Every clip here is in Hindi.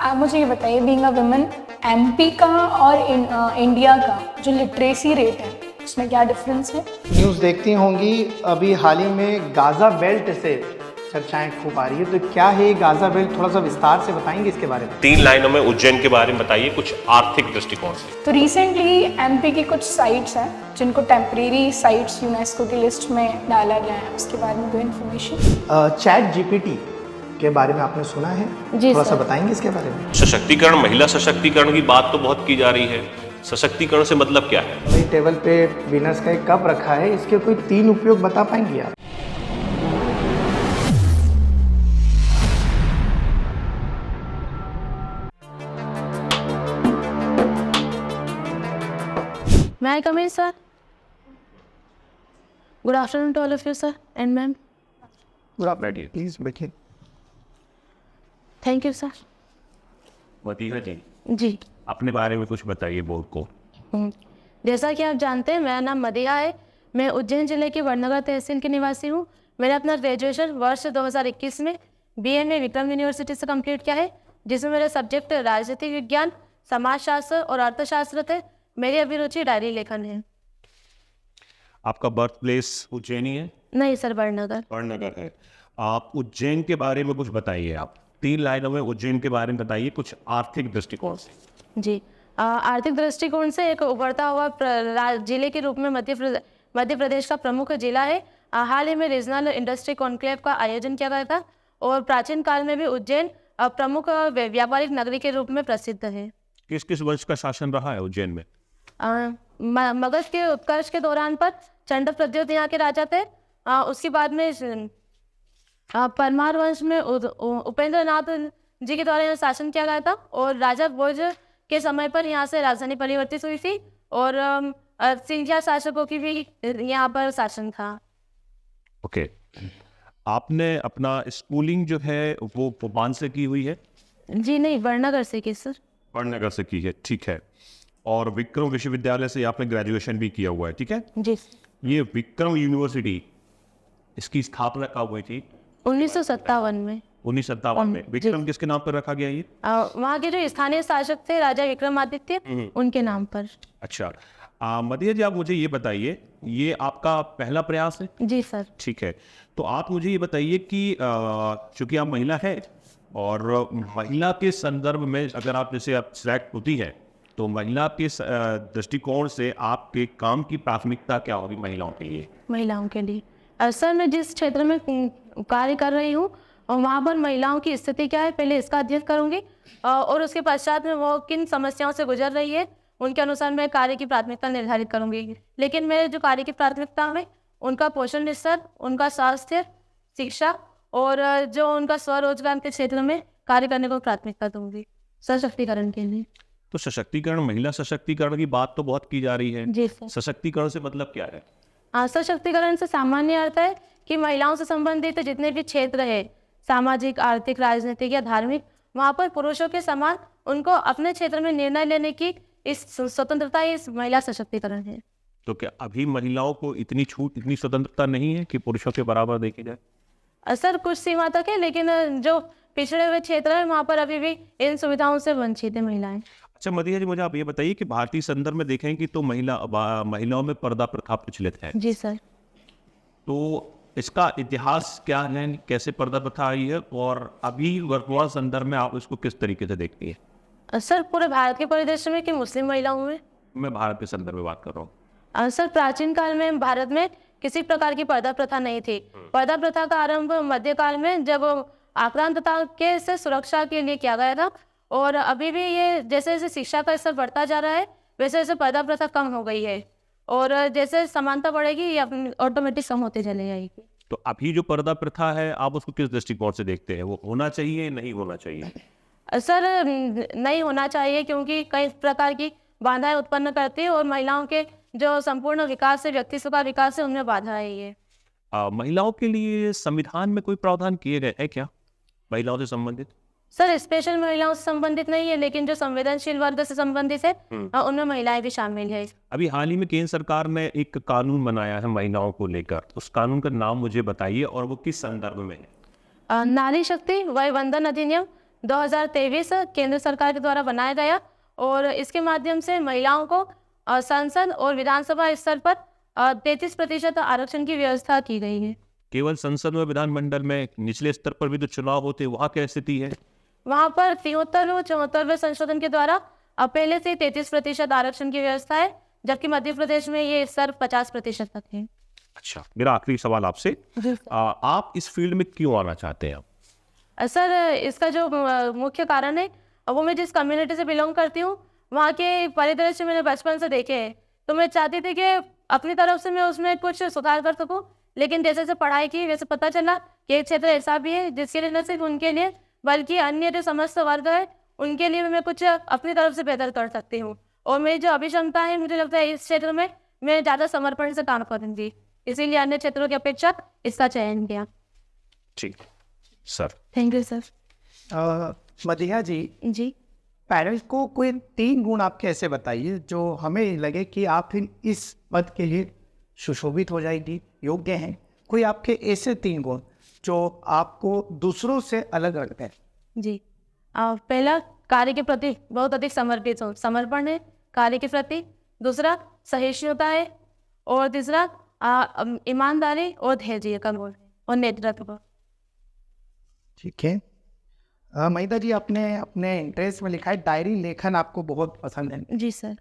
आप मुझे ये बताइए, बीइंग अ वुमेन, एमपी का और इंडिया का जो लिटरेसी रेट है उसमें क्या डिफरेंस है? न्यूज़ देखती होंगी, अभी हाल ही में गाज़ा बेल्ट से चर्चाएं खूब आ रही है, तो क्या है ये गाज़ा बेल्ट, थोड़ा सा विस्तार से बताएंगे इसके बारे में? 3 लाइनों में उज्जैन के बारे में बताइए कुछ आर्थिक दृष्टिकोण से। तो रिसेंटली एमपी की कुछ साइट्स हैं जिनको टेम्परेरी साइट्स यूनेस्को की लिस्ट में डाला गया है, उसके बारे में कोई इन्फॉर्मेशन? चैट जीपीटी के बारे में आपने सुना है? जी थोड़ा सर। सा बताएंगे इसके बारे में? सशक्तिकरण, महिला सशक्तिकरण की बात तो बहुत की जा रही है। सशक्तिकरण से मतलब क्या है? भाई टेबल पे विनर्स का एक कप रखा है, इसके कोई 3 उपयोग बता पाएंगे आप? May I come in, sir? Good afternoon to all of you, sir and ma'am. Please बैठिए। Thank you, sir. Madiha ji, जी। अपने बारे में कुछ बताइए बोर्ड को। जैसा कि आप जानते हैं, मेरा नाम मदीहा है। मैं उज्जैन जिले के वडनगर तहसील की निवासी हूँ। मैंने अपना ग्रेजुएशन वर्ष 2021 में बीए में विक्रम यूनिवर्सिटी से कंप्लीट किया है, जिसमें मेरे सब्जेक्ट राजनीतिक विज्ञान, समाजशास्त्र और अर्थशास्त्र थे। मेरी अभिरुचि डायरी लेखन है। आपका बर्थ प्लेस उज्जैन ही है? नहीं सर, वडनगर। वडनगर है। आप उज्जैन के बारे में कुछ बताइए। आप 3 लाइनों में उज्जैन के बारे में बताइए कुछ आर्थिक दृष्टिकोण से। जी, आर्थिक दृष्टिकोण से एक उभरता हुआ जिले के रूप में मध्य प्रदेश का प्रमुख जिला है। हाल ही में रीजनल इंडस्ट्री कॉन्क्लेव का आयोजन किया गया था और प्राचीन काल में भी उज्जैन प्रमुख व्यापारिक नगरी के रूप में प्रसिद्ध है। किस किस वर्ष का शासन रहा है उज्जैन में? मगध के उत्कर्ष के दौरान पर चंड प्रद्योत यहाँ के राजा थे। उसके बाद में परमार वंश में उपेंद्र नाथ जी के द्वारा यहाँ शासन किया गया था और राजा भोज के समय पर यहाँ से राजधानी परिवर्तित हुई थी और सिंधिया शासकों की भी यहाँ पर शासन था। ओके। आपने अपना स्कूलिंग जो है वो भोपाल से की हुई है? जी नहीं, वडनगर से की सर। वडनगर से की है, ठीक है। और विक्रम विश्वविद्यालय से आपने ग्रेजुएशन भी किया हुआ है, ठीक है। जी। ये विक्रम यूनिवर्सिटी, इसकी स्थापना कब हुई थी? 1957 में। 1957 में। विक्रम किसके नाम पर रखा गया ये? वहाँ के जो स्थानीय शासक थे राजा विक्रमादित्य, उनके नाम पर। अच्छा। मदीहा जी, आप मुझे ये बताइए, ये आपका पहला प्रयास है? जी सर। ठीक है। तो आप मुझे ये बताइए कि चूंकि आप महिला है और महिला के संदर्भ में अगर आप जैसे आप सिलेक्ट होती है तो महिला के दृष्टिकोण से आपके काम की प्राथमिकता क्या होगी महिलाओं के लिए? महिलाओं के लिए सर, मैं जिस क्षेत्र में कार्य कर रही हूँ और वहाँ पर महिलाओं की स्थिति क्या है, पहले इसका अध्ययन करूँगी और उसके पश्चात में वो किन समस्याओं से गुजर रही है उनके अनुसार मैं कार्य की प्राथमिकता निर्धारित करूँगी। लेकिन मेरे जो कार्य की प्राथमिकता है उनका पोषण स्तर, उनका स्वास्थ्य, शिक्षा और जो उनका स्वरोजगार के क्षेत्र में कार्य करने को प्राथमिकता दूंगी सशक्तिकरण के लिए। तो सशक्तिकरण, महिला सशक्तिकरण की बात तो बहुत की जा रही है। जी सर। सशक्तिकरण से मतलब क्या है? सशक्तिकरण से सामान्य अर्थ है कि महिलाओं से संबंधित जितने भी क्षेत्र है, सामाजिक, आर्थिक, राजनीतिक या धार्मिक, वहाँ पर पुरुषों के समान उनको अपने क्षेत्र में निर्णय लेने की इस स्वतंत्रता ही इस महिला सशक्तिकरण है। तो क्या अभी महिलाओं को इतनी छूट, इतनी स्वतंत्रता नहीं है कि पुरुषों के बराबर देखी जाए? सर कुछ सीमा तक है, लेकिन जो पिछड़े हुए क्षेत्र है वहाँ पर अभी भी इन सुविधाओं से वंचित है महिलाएं। अच्छा मदीहा जी, मुझे आप ये बताइए कि भारतीय संदर्भ में देखें कि तो महिलाओं में पर्दा प्रथा प्रचलित है। जी सर। तो इसका इतिहास क्या है, कैसे पर्दा प्रथा आई है और अभी वर्तमान संदर्भ में आप इसको किस तरीके से देखती है? सर पूरे भारत के परिदृश्य में कि मुस्लिम महिलाओं में? मैं भारत के संदर्भ में बात कर रहा हूँ। सर प्राचीन काल में भारत में किसी प्रकार की पर्दा प्रथा नहीं थी। पर्दा प्रथा का आरंभ मध्यकाल में जब आक्रांतता के से सुरक्षा के लिए किया गया था और अभी भी ये जैसे जैसे शिक्षा का स्तर बढ़ता जा रहा है वैसे वैसे पर्दा प्रथा कम हो गई है और जैसे समानता बढ़ेगी ये अपनी ऑटोमेटिक कम होते चले जाएगी। तो अभी जो पर्दा प्रथा है आप उसको किस दृष्टिकोण से देखते हैं? वो होना चाहिए, नहीं होना चाहिए? सर नहीं होना चाहिए, क्योंकि कई प्रकार की बाधाएं उत्पन्न करती है और महिलाओं के जो संपूर्ण विकास है, व्यक्तित्व का विकास है, उनमें बाधा है ये। महिलाओं के लिए संविधान में कोई प्रावधान किए गए हैं क्या महिलाओं से संबंधित? सर स्पेशल महिलाओं से संबंधित नहीं है, लेकिन जो संवेदनशील वर्ग से संबंधित है उनमें महिलाएं भी शामिल है। अभी हाल ही में केंद्र सरकार ने एक कानून बनाया है महिलाओं को लेकर, उस कानून का नाम मुझे बताइए और वो किस संदर्भ में है? नारी शक्ति वय वंदन अधिनियम 2023 केंद्र सरकार के द्वारा बनाया गया और इसके माध्यम से महिलाओं को संसद और विधानसभा स्तर पर 33% आरक्षण की व्यवस्था की गई है। केवल संसद में, विधानमंडल में, निचले स्तर पर भी तो चुनाव होते, वहाँ क्या स्थिति है? वहाँ पर 73 और 74वें संशोधन के द्वारा पहले से 33% आरक्षण की व्यवस्था है, जबकि मध्य प्रदेश में ये स्तर 50% तक है। अच्छा, मेरा आखिरी सवाल आपसे, आप इस फील्ड में क्यों आना चाहते हैं? सर, इसका जो मुख्य कारण है वो मैं जिस कम्युनिटी से बिलोंग करती हूँ वहाँ के परिदृश्य मैंने बचपन से देखे हैं, तो मैं चाहती थी कि अपनी तरफ से मैं उसमें कुछ सुधार कर सकूँ। लेकिन जैसे जैसे पढ़ाई की वैसे पता चला कि एक क्षेत्र ऐसा भी है जिसके लिए न सिर्फ उनके लिए बल्कि अन्य जो समस्त वर्ग है उनके लिए मैं कुछ अपनी तरफ से बेहतर कर सकती हूँ। और मेरी जो अभिक्षमता है, मुझे लगता है इस क्षेत्र में मैं ज़्यादा समर्पण से काम करूँगी, इसीलिए अन्य क्षेत्रों की अपेक्षा इसका चयन किया। ठीक sir, thank you sir. Madiha ji, parents को कोई 3 गुण आप कैसे बताइए जो हमें लगे कि आप इस पद के लिए सुशोभित हो जाएगी, योग्य हैं। कोई आपके ऐसे 3 गुण जो आपको दूसरों से अलग रखते हैं? जी, पहला कार्य के प्रति बहुत अधिक समर्पित हो, समर्पण है कार्य के प्रति। दूसरा सहिष्णुता है और तीसरा ईमानदारी और धैर्य का गुण और नेतृत्व। ठीक है। महिदा जी, अपने इंटरेस्ट में लिखा है डायरी लेखन आपको बहुत पसंद है। जी सर।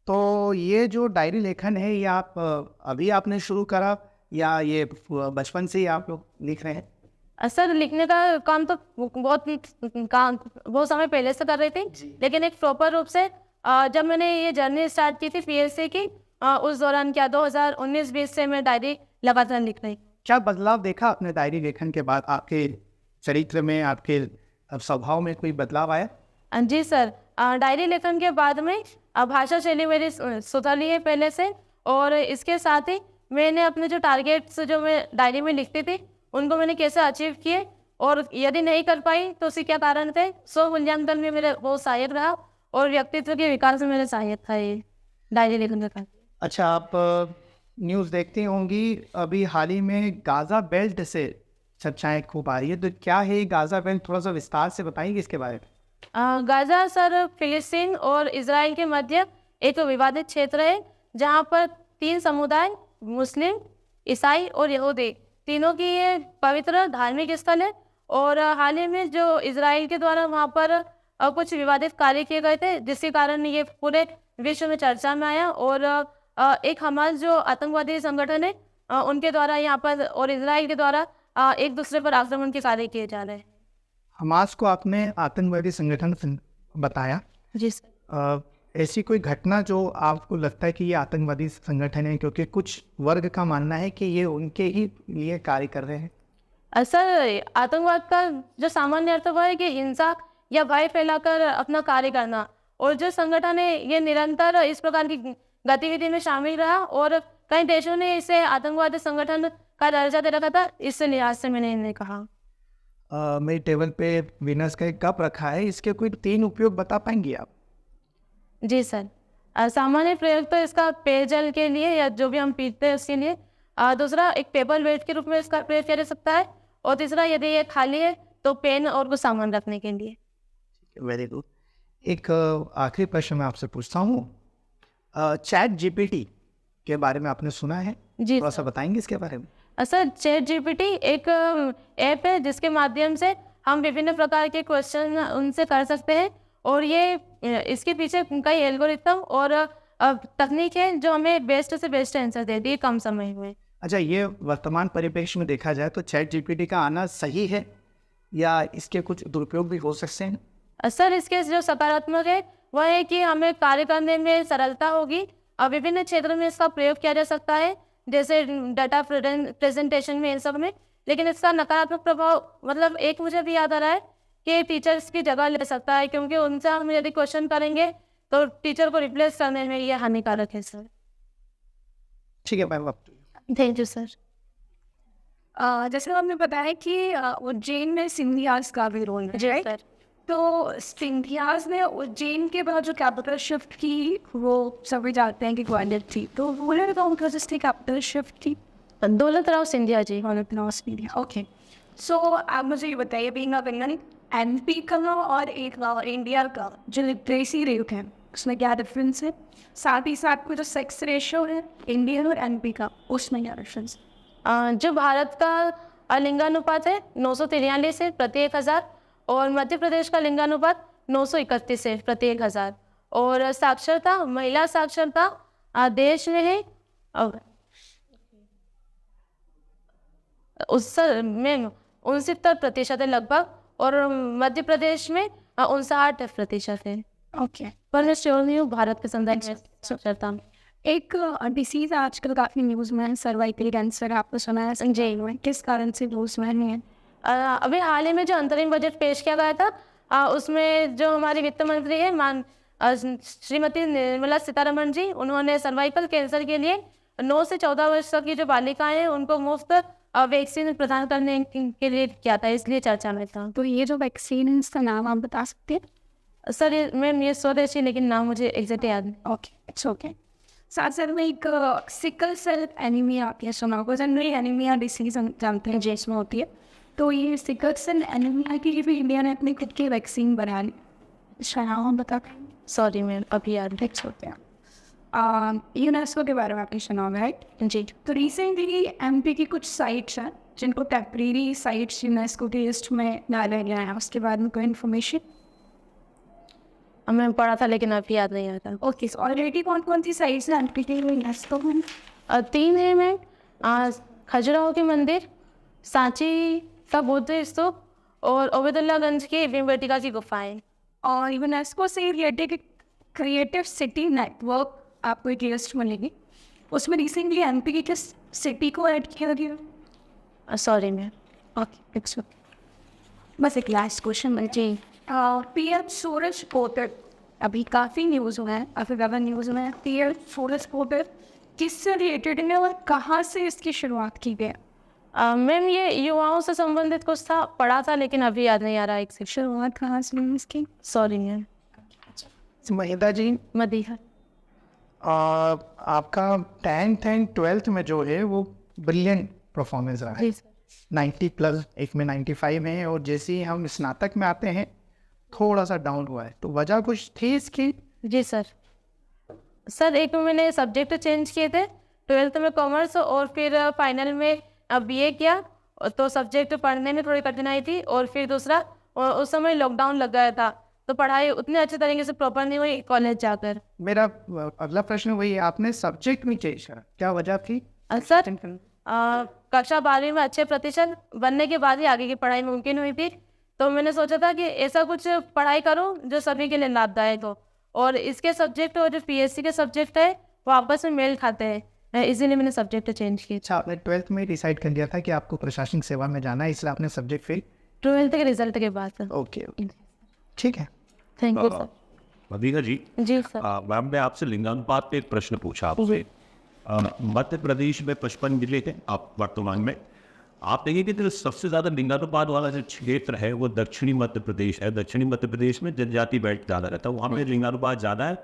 तो ये जो डायरी लेखन है ये आप अभी आपने शुरू करा या ये बचपन से ही आप लोग लिख रहे हैं? सर, लिखने का काम तो बहुत समय पहले से कर रही थी, लेकिन एक प्रॉपर रूप से जब मैंने ये जर्नी स्टार्ट की थी पीएससी की, उस दौरान क्या 2019-20 से मैं डायरी लगातार लिख रही। क्या बदलाव देखा आपने डायरी लेखन के बाद? आपके चरित्र में, आपके स्वभाव में कोई बदलाव आया? जी सर, डायरी लेखन के बाद में भाषा शैली मेरी सुधरी है पहले से, और इसके साथ ही मैंने अपने जो टारगेट्स जो मैं डायरी में लिखती थी उनको मैंने कैसे अचीव किए, और यदि नहीं कर पाई तो उसके क्या कारण थे, स्व मूल्यांकन में मेरे बहुत सहायक रहा और व्यक्तित्व के विकास में मेरे सहायक था ये डायरी लेखन का काम। अच्छा, आप न्यूज़ देखती होंगी, अभी हाल ही में गाज़ा बेल्ट से चर्चाएं खूब आ रही है, तो क्या है गाज़ा बेल्ट? थोड़ा सा विस्तार से बताएंगे इसके बारे में। गाज़ा सर फिलिस्तीन और इजराइल के मध्य एक विवादित क्षेत्र है जहाँ पर 3 समुदाय, मुस्लिम, ईसाई और यहूदी, तीनों की ये पवित्र धार्मिक स्थल है। और हाल ही में जो इजराइल के द्वारा वहाँ पर कुछ विवादित कार्य किए गए थे, जिसके कारण ये पूरे विश्व में चर्चा में आया। और एक हमास जो आतंकवादी संगठन है उनके द्वारा यहाँ पर और इजराइल के द्वारा एक दूसरे पर आक्रमण के कार्य किए जा रहे हैं। हमास को आपने आतंकवादी संगठन बताया। जी सर। ऐसी कोई घटना जो आपको लगता है कि ये आतंकवादी संगठन है, क्योंकि कुछ वर्ग का मानना है कि ये उनके ही लिए कार्य कर रहे हैं? सर, आतंकवाद का जो सामान्य अर्थ वो है कि हिंसा या भय फैलाकर अपना कार्य करना, और जो संगठन है ये निरंतर इस प्रकार की गतिविधि में शामिल रहा और कई देशों ने इसे आतंकवादी संगठन का दर्जा दे रखा था। इस लिहाज से मैंने इन्हें कहा। मेरी टेबल पे वीनस का एक कप रखा है, इसके कोई 3 उपयोग बता पाएंगी आप? जी सर, सामान्य प्रयोग तो इसका पेयजल के लिए या जो भी हम पीते हैं उसके लिए। दूसरा, एक पेपर वेट के रूप में इसका प्रयोग किया जा सकता है। और तीसरा, यदि ये खाली है तो पेन और कुछ सामान रखने के लिए। Very good. एक आखिरी प्रश्न मैं आपसे पूछता हूँ, चैट जीपीटी के बारे में आपने सुना है? जी थोड़ा सा बताएंगे इसके बारे में। सर, चैट जीपीटी एक ऐप है जिसके माध्यम से हम विभिन्न प्रकार के क्वेश्चन उनसे कर सकते हैं, और ये इसके पीछे कई एल्गोरिथम और तकनीक है जो हमें बेस्ट से बेस्ट आंसर देती है कम समय में। अच्छा, ये वर्तमान परिप्रेक्ष्य में देखा जाए तो चैट जीपीटी का आना सही है या इसके कुछ दुरुपयोग भी हो सकते हैं? सर, इसके जो सकारात्मक है वह है कि हमें कार्य करने में सरलता होगी और विभिन्न क्षेत्रों में इसका प्रयोग किया जा सकता है, जैसे डाटा प्रेजेंटेशन में, इन सब में। लेकिन इसका नकारात्मक प्रभाव मतलब एक मुझे भी याद आ रहा है कि टीचर्स की जगह ले सकता है, क्योंकि उनसे हम यदि क्वेश्चन करेंगे तो टीचर को रिप्लेस करने में ये हानिकारक है सर। ठीक है मैम, थैंक यू सर। जैसे आपने बताया कि उज्जैन में सिंधियाज का भी रोल है, राइट? सर, तो सिंधियाज ने उज्जैन के बाद जो कैपिटल शिफ्ट की वो सभी जानते हैं कि ग्वालियर थी, तो वो तो उनका जिसकी कैपिटल शिफ्ट थी दौलत राव सिंधिया जी। ओके, सो आप मुझे ये बताइए, बीइंग अ वुमेन, एमपी का और एक इंडिया का जो लिटरेसी रेट है उसमें क्या डिफरेंस है, साथ ही साथ में जो सेक्स रेशो है इंडिया और एमपी का उसमें क्या डिफरेंस है? जो भारत का लिंगानुपात है 943 है प्रति 1000 और मध्य प्रदेश का लिंगानुपात 931 है प्रति 1000 और साक्षरता महिला साक्षरता देश में है उस में 69% है लगभग और मध्य प्रदेश में 59% है। ओके। पर मैं श्योर नहीं हूँ भारत के संदर्भ में साक्षरता में। एक डिसीज आजकल काफ़ी न्यूज़ में है, सर्वाइकल कैंसर, आपको सुना है संजय में, किस कारण से न्यूज़ में है? अभी हाल ही में जो अंतरिम बजट पेश किया गया था उसमें जो हमारी वित्त मंत्री है श्रीमती निर्मला सीतारमण जी, उन्होंने सर्वाइकल कैंसर के लिए 9 से 14 वर्ष तक की जो बालिकाएं हैं उनको मुफ्त वैक्सीन प्रदान करने के लिए किया था, इसलिए चर्चा में था। तो ये जो वैक्सीन है इसका नाम आप बता सकते हैं? सर मैम ये स्वदेशी, लेकिन नाम मुझे एग्जैक्ट याद नहीं। Okay, it's okay. साथ साथ में एक सिकल सेल एनीमिया आपने सुना होगा, जनरली एनीमिया डिसीज जानते हैं जिसमें होती है, तो ये सिकल सेल एनीमिया के लिए भी इंडिया ने अपनी खुद की वैक्सीन बना ली, इसका नाम बता पाएंगे? सॉरी मैम अभी याद इट्स ओके। यूनेस्को के बारे में आपने सुना होगा, राइट? जी। तो रिसेंटली एमपी की कुछ साइट्स हैं जिनको टेम्परेरी साइट्स यूनेस्को की लिस्ट में डाला गया है, उसके बाद में कोई इन्फॉर्मेशन? मैं पढ़ा था लेकिन अभी याद नहीं आता। ओके, ऑलरेडी कौन कौन सी साइट्स हैं एमपी के यूनेस्को में? 3 है मैम, खजुराहो के मंदिर, सांची का बुद्ध स्तूप और ओबेदुल्लागंज की भीमबेटका की गुफाएं। और यूनेस्को से रिलेटेड क्रिएटिव सिटी नेटवर्क आपको एक लिस्ट मिलेगी, उसमें रिसेंटली एमपी की किस सिटी को ऐड किया गया? Sorry ma'am. Okay, it's okay. बस एक लास्ट क्वेश्चन है जी। पीएम सूरज पोर्टल अभी काफ़ी न्यूज़ में है, काफ़ी ज़्यादा न्यूज़ में है। पीएम सूरज पोर्टल किससे रिलेटेड है और कहाँ से इसकी शुरुआत की गई? मैम ये युवाओं से संबंधित कुछ था, पढ़ा था लेकिन अभी याद नहीं आ रहा एक से। शुरुआत कहाँ से हुई इसकी? Sorry ma'am. महिदा जी, मदीहा। आपका 10th एंड 12th में जो है वो ब्रिलियंट परफॉर्मेंस रहा है, जी सर। 90 प्लस, एक में 95 है, और जैसे ही हम स्नातक में आते हैं थोड़ा सा डाउन हुआ है, तो वजह कुछ थी इसकी? जी सर। सर एक मैंने सब्जेक्ट चेंज किए थे, 12th में कॉमर्स और फिर फाइनल में बीए किया, तो सब्जेक्ट पढ़ने में थोड़ी कठिनाई थी और फिर दूसरा उस समय लॉकडाउन लग गया था तो पढ़ाई उतने अच्छे तरीके से प्रॉपर नहीं हुई कॉलेज जाकर। मेरा अगला प्रश्न वही है, आपने सब्जेक्ट में चेंज करा, क्या वजह थी? सर कक्षा 12वीं में अच्छे प्रतिशत बनने के बाद ही आगे की पढ़ाई मुमकिन हुई थी, तो मैंने सोचा था कि ऐसा कुछ पढ़ाई करूं जो सभी के लिए लाभदायक हो, और इसके सब्जेक्ट और जो पीएससी के सब्जेक्ट है वो आपस में मेल खाते हैं, इसीलिए मैंने सब्जेक्ट चेंज किया। अच्छा, आपने 12th में डिसाइड कर लिया था कि आपको प्रशासनिक सेवा में जाना है, इसलिए आपने सब्जेक्ट फिर? 12th के रिजल्ट के बाद सर। ओके, ठीक है, thank you sir. Madiha ji, जी सर। मैम ने आपसे लिंगानुपात पे एक प्रश्न पूछा आपसे। मध्य प्रदेश में 55 जिले हैं आप वर्तमान में, आप देखिए कि जो सबसे ज़्यादा लिंगानुपात वाला जो क्षेत्र है वो दक्षिणी मध्य प्रदेश है। दक्षिणी मध्य प्रदेश में जनजाति बेल्ट ज़्यादा रहता है, वहाँ पे लिंगानुपात ज़्यादा है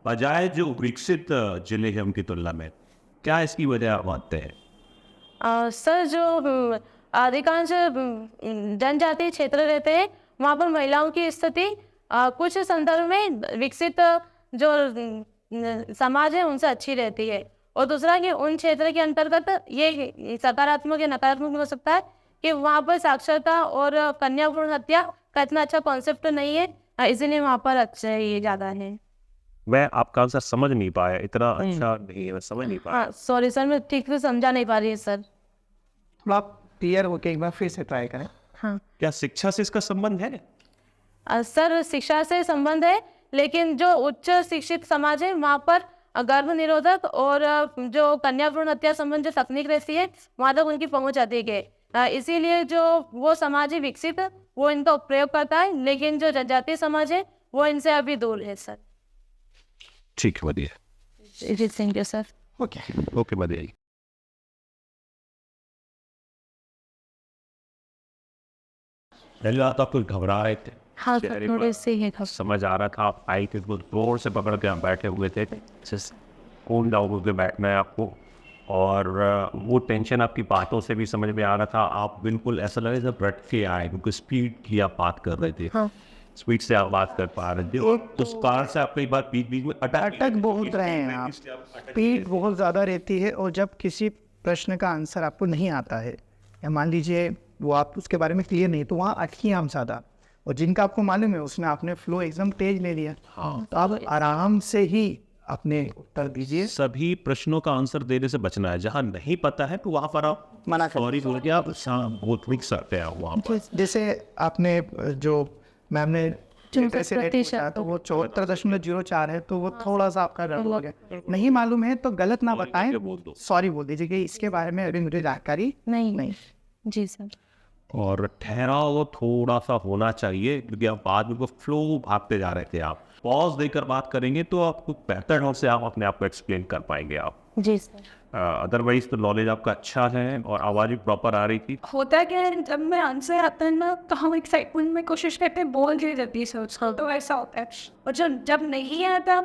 बजाय जो विकसित जिले हैं उनकी तुलना में। क्या इसकी वजह आप मानते हैं? सर जो अधिकांश जनजातीय क्षेत्र रहते हैं वहाँ पर महिलाओं की स्थिति कुछ संदर्भ में विकसित जो समाज है उनसे अच्छी रहती है, और दूसरा कि उन क्षेत्र के अंतर्गत ये सकारात्मक या नकारात्मक हो सकता है कि वहाँ पर साक्षरता और कन्या भ्रूण हत्या का इतना अच्छा कॉन्सेप्ट नहीं है, इसीलिए वहाँ पर अच्छा ये ज़्यादा है। मैं आपका आंसर समझ नहीं पाया, इतना अच्छा नहीं है, मैं समझ नहीं पाया। हाँ सॉरी सर, मैं ठीक से समझा नहीं पा रही है सर। थोड़ा आप क्लियर होके एक बार फिर से ट्राई करें। हाँ क्या शिक्षा से इसका संबंध है? सर शिक्षा से संबंध है, लेकिन जो उच्च शिक्षित समाज है वहाँ पर गर्भ निरोधक और जो कन्या भ्रूण हत्या संबंध जो तकनीक रहती है वहाँ तक उनकी पहुँच अधिक है, इसीलिए जो वो समाज है विकसित वो इनका प्रयोग करता है, लेकिन जो जनजातीय समाज है वो इनसे अभी दूर है सर। ठीक है Madiha ji thank you sir. Okay Madiha ji. पहले आप कुछ घबरा रहे थे? हाँ सर थोड़े से ही है। समझ आ रहा था, आप आई के जोर से पकड़ के आप बैठे हुए थे, कूल डाउन होकर बैठना है आपको, और वो टेंशन आपकी बातों से भी समझ में आ रहा था। आप बिल्कुल ऐसा लगे जब रट के आए, क्योंकि स्पीड की आप बात कर रहे थे। हाँ। स्पीड से आप बात कर पा रहे थे, और तो उस कारण से आप कई बार बीच बीच में अटक बहुत रहे हैं आप, स्पीड बहुत ज़्यादा रहती है। और जब किसी प्रश्न का आंसर आपको नहीं आता है, या मान लीजिए वो आप उसके बारे में क्लियर नहीं, तो वहाँ अटकी हम ज़्यादा। और जिनका आपको मालूम है उसमें आपने फ्लो एकदम तेज ले लिया। तो आप आराम से ही अपने उत्तर दीजिए। सभी प्रश्नों का आंसर देने से बचना है। जहाँ नहीं पता है तो वहाँ पर आप मना कर सॉरी बोल के आप बहुत लिख सकते हैं वहाँ पर। जैसे आपने जो मैम ने 64% पूछा, तो वो 74.04 है, तो वो थोड़ा सा आपका गड़बड़ हो गया। नहीं मालूम है तो गलत ना बताएं, बोल दो। सॉरी बोल दीजिए कि इसके बारे में अभी मुझे जानकारी नहीं। जी सर। और ठहराव थोड़ा सा होना चाहिए, क्योंकि आप बाद में फ्लो भागते जा रहे थे। आप पॉज देकर बात करेंगे तो आपको बेहतर ढंग से आप अपने आप को एक्सप्लेन कर पाएंगे आप। जी सर। अदरवाइज तो नॉलेज आपका अच्छा है और आवाज़ भी प्रॉपर आ रही थी। होता क्या है, जब मैं आंसर आता है ना तो हम एक्साइटमेंट में कोशिश करते हैं बोल के जल्दी से उसको, तो ऐसा होता है। और जब नहीं आता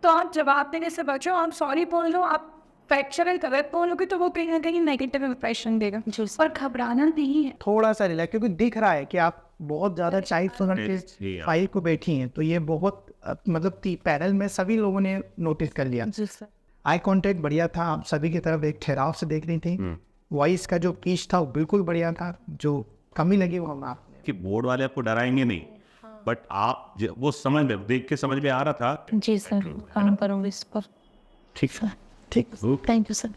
तो आप जवाब देने से बचो, आप सॉरी बोल लो, आप फैक्चुअल गलत बोलोगे तो वो कहीं ना कहीं नेगेटिव इंप्रेशन देगा। और घबराना नहीं है। थोड़ा सा रिलैक्स, क्योंकि दिख रहा है कि आप बहुत ज़्यादा 40 मिनट के फाइल को बैठी हैं, तो ये बहुत मतलब पैनल में सभी लोगों ने नोटिस कर लिया। जी सर। आई कांटेक्ट बढ़िया था, आप सभी की तरफ एक ठहराव से देख रही थी। वॉइस का जो पिच था वो बिल्कुल बढ़िया था। जो कमी लगी वो हम आपने कि बोर्ड वाले आपको डराएंगे नहीं, बट आप वो समझ में देख के समझ में आ रहा था। जी सर, काम करूँगी इस पर। ठीक है, ठीक। Thank you sir.